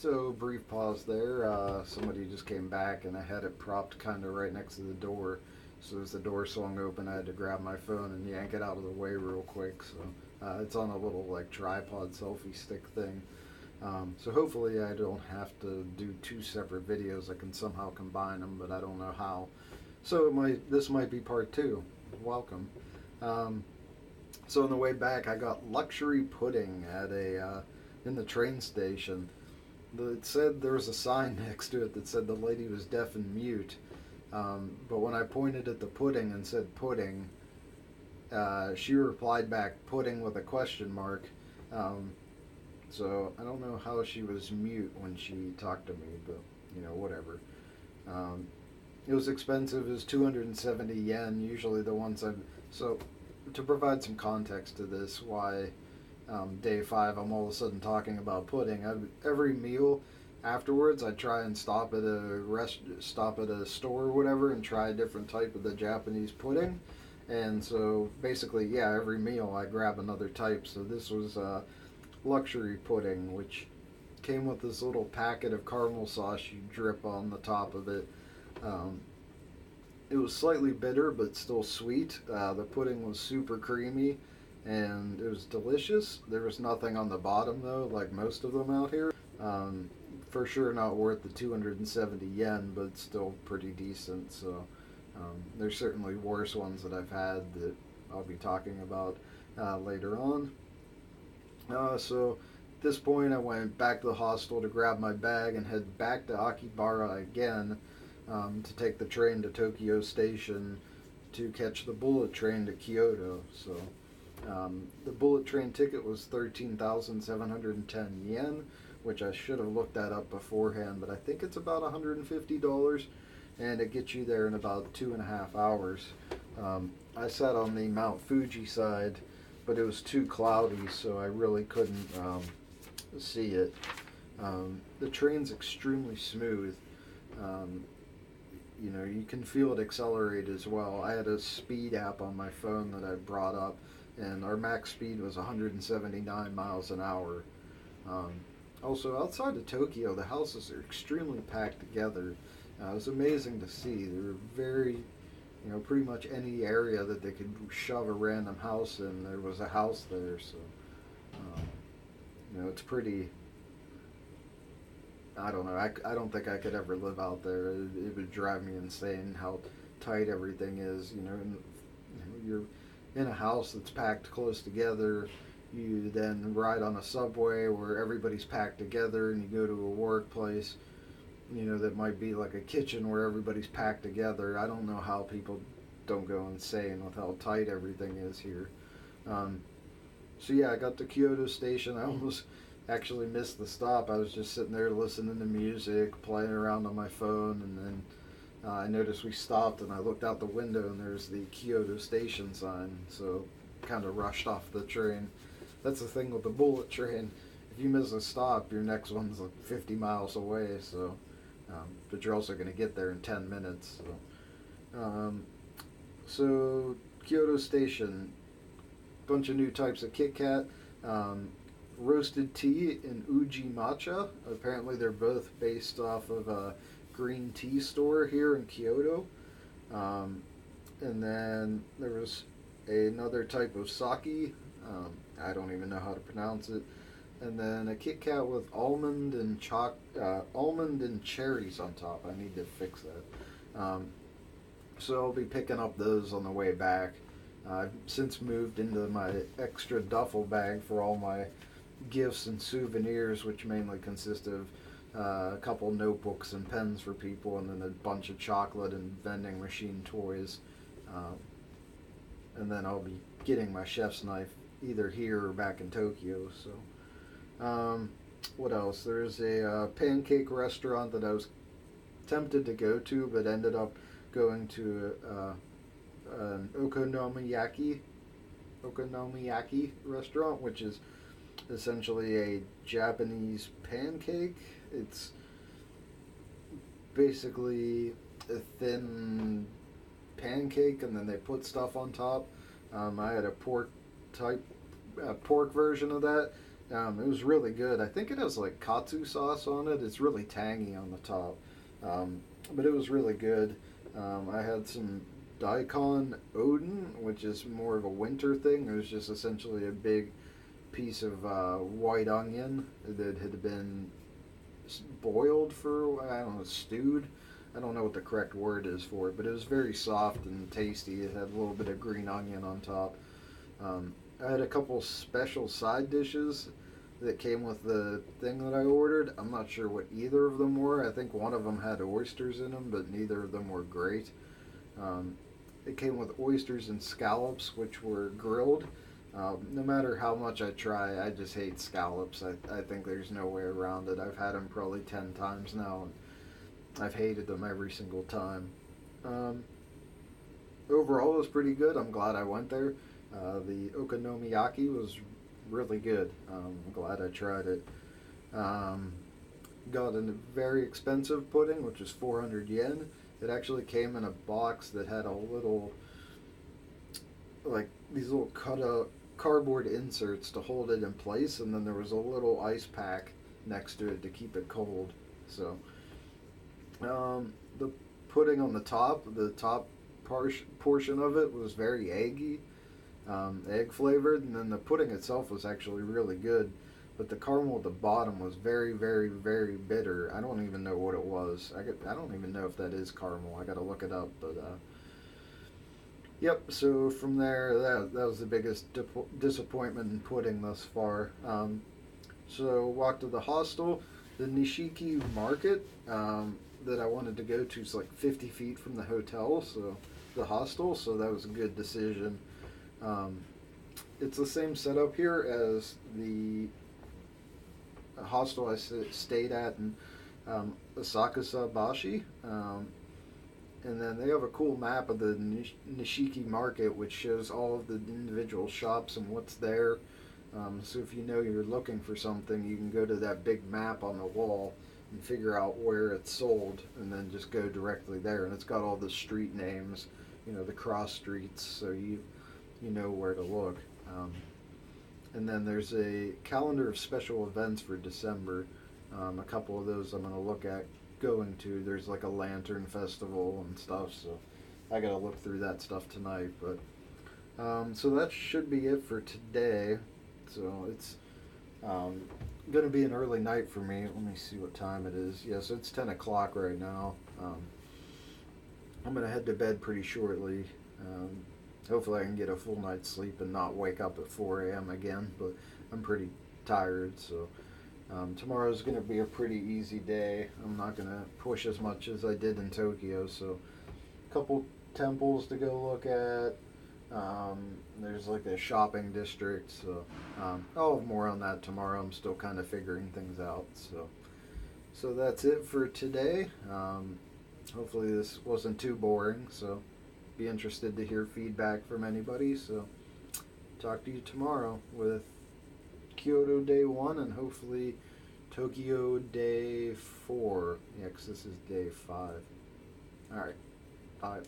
So, brief pause there. Somebody just came back, and I had it propped kind of right next to the door. So, as the door swung open, I had to grab my phone and yank it out of the way real quick. So, it's on a little like tripod selfie stick thing. So, hopefully, I don't have to do two separate videos. I can somehow combine them, but I don't know how. So, this might be part two. Welcome. So, on the way back, I got luxury pudding at in the train station. It said there was a sign next to it that said the lady was deaf and mute. But when I pointed at the pudding and said pudding, she replied back pudding with a question mark. So I don't know how she was mute when she talked to me, but whatever. It was expensive. It was 270 yen. Usually the ones so to provide some context to this, why day 5 I'm all of a sudden talking about pudding. Every meal afterwards I try and stop at a store or whatever and try a different type of the Japanese pudding. And so basically, yeah, every meal I grab another type. So this was luxury pudding, which came with this little packet of caramel sauce you drip on the top of it. It was slightly bitter but still sweet. The pudding was super creamy and it was delicious. There was nothing on the bottom though, like most of them out here. For sure not worth the 270 yen, but still pretty decent. So there's certainly worse ones that I've had that I'll be talking about later on. So at this point I went back to the hostel to grab my bag and head back to Akihabara again to take the train to Tokyo Station to catch the bullet train to Kyoto. So the bullet train ticket was 13,710 yen, which I should have looked that up beforehand, but I think it's about $150, and it gets you there in about 2.5 hours. I sat on the Mount Fuji side, but it was too cloudy, so I really couldn't see it. The train's extremely smooth. You can feel it accelerate as well. I had a speed app on my phone that I brought up, and our max speed was 179 miles an hour. Also, outside of Tokyo, the houses are extremely packed together. It was amazing to see. They were very, pretty much any area that they could shove a random house in, there was a house there. So, it's pretty. I don't know. I don't think I could ever live out there. It would drive me insane how tight everything is. You're in a house that's packed close together. You then ride on a subway where everybody's packed together, and you go to a workplace, that might be like a kitchen where everybody's packed together. I don't know how people don't go insane with how tight everything is here. So yeah, I got to Kyoto Station. I almost actually missed the stop. I was just sitting there listening to music, playing around on my phone, and then I noticed we stopped, and I looked out the window, and there's the Kyoto Station sign. So kind of rushed off the train. That's the thing with the bullet train. If you miss a stop, your next one's like 50 miles away. So, but you're also going to get there in 10 minutes. So Kyoto Station, bunch of new types of Kit Kat, roasted tea and Uji matcha. Apparently, they're both based off of a green tea store here in Kyoto. And then there was another type of sake. I don't even know how to pronounce it. And then a Kit Kat with almond and cherries on top. I need to fix that. So I'll be picking up those on the way back. I've since moved into my extra duffel bag for all my gifts and souvenirs, which mainly consist of a couple notebooks and pens for people, and then a bunch of chocolate and vending machine toys. And then I'll be getting my chef's knife either here or back in Tokyo. So, what else? There's a pancake restaurant that I was tempted to go to, but ended up going to an okonomiyaki restaurant, which is essentially a Japanese pancake. It's basically a thin pancake, and then they put stuff on top. I had a pork version of that, It was really good. I think it has like katsu sauce on it. It's really tangy on the top, but it was really good. I had some daikon odin, which is more of a winter thing. It was just essentially a big piece of white onion that had been boiled for, I don't know, stewed. I don't know what the correct word is for it, but it was very soft and tasty. It had a little bit of green onion on top. Um, I had a couple special side dishes that came with the thing that I ordered. I'm not sure what either of them were. I think one of them had oysters in them, but neither of them were great. Um, it came with oysters and scallops, which were grilled. No matter how much I try, I just hate scallops. I think there's no way around it. I've had them probably 10 times now, and I've hated them every single time. Um, Overall, it was pretty good. I'm glad I went there. The okonomiyaki was really good. I'm glad I tried it. Um, Got a very expensive pudding, which was 400 yen. It actually came in a box that had a little, like these little cut out cardboard inserts to hold it in place, and then there was a little ice pack next to it to keep it cold. So, the pudding on the top portion of it was very eggy, egg flavored, and then the pudding itself was actually really good. But the caramel at the bottom was very, very, very bitter. I don't even know what it was. I don't even know if that is caramel. I got to look it up. But yep. So from there, that was the biggest disappointment in pudding thus far. So walked to the hostel, the Nishiki Market that I wanted to go to is like 50 feet from the hotel. So the hostel. So that was a good decision. Um, it's the same setup here as the hostel I stayed at in Asakusa Bashi. And then they have a cool map of the Nishiki Market, which shows all of the individual shops and what's there. So if you know you're looking for something, you can go to that big map on the wall and figure out where it's sold, and then just go directly there. And it's got all the street names, the cross streets, so you know where to look. And then there's a calendar of special events for December. A couple of those I'm going to look at going to. There's like a lantern festival and stuff, so I got to look through that stuff tonight. But so that should be it for today. So it's going to be an early night for me. Let me see what time it is. Yeah, so it's 10 o'clock right now. I'm going to head to bed pretty shortly. Hopefully I can get a full night's sleep and not wake up at 4 a.m. again, but I'm pretty tired, so tomorrow's going to be a pretty easy day. I'm not going to push as much as I did in Tokyo, so a couple temples to go look at. There's like a shopping district, so I'll have more on that tomorrow. I'm still kind of figuring things out, so that's it for today. Hopefully this wasn't too boring, so be interested to hear feedback from anybody. So talk to you tomorrow with Kyoto day 1 and hopefully Tokyo day 4. Yeah, because this is day 5. Alright, bye.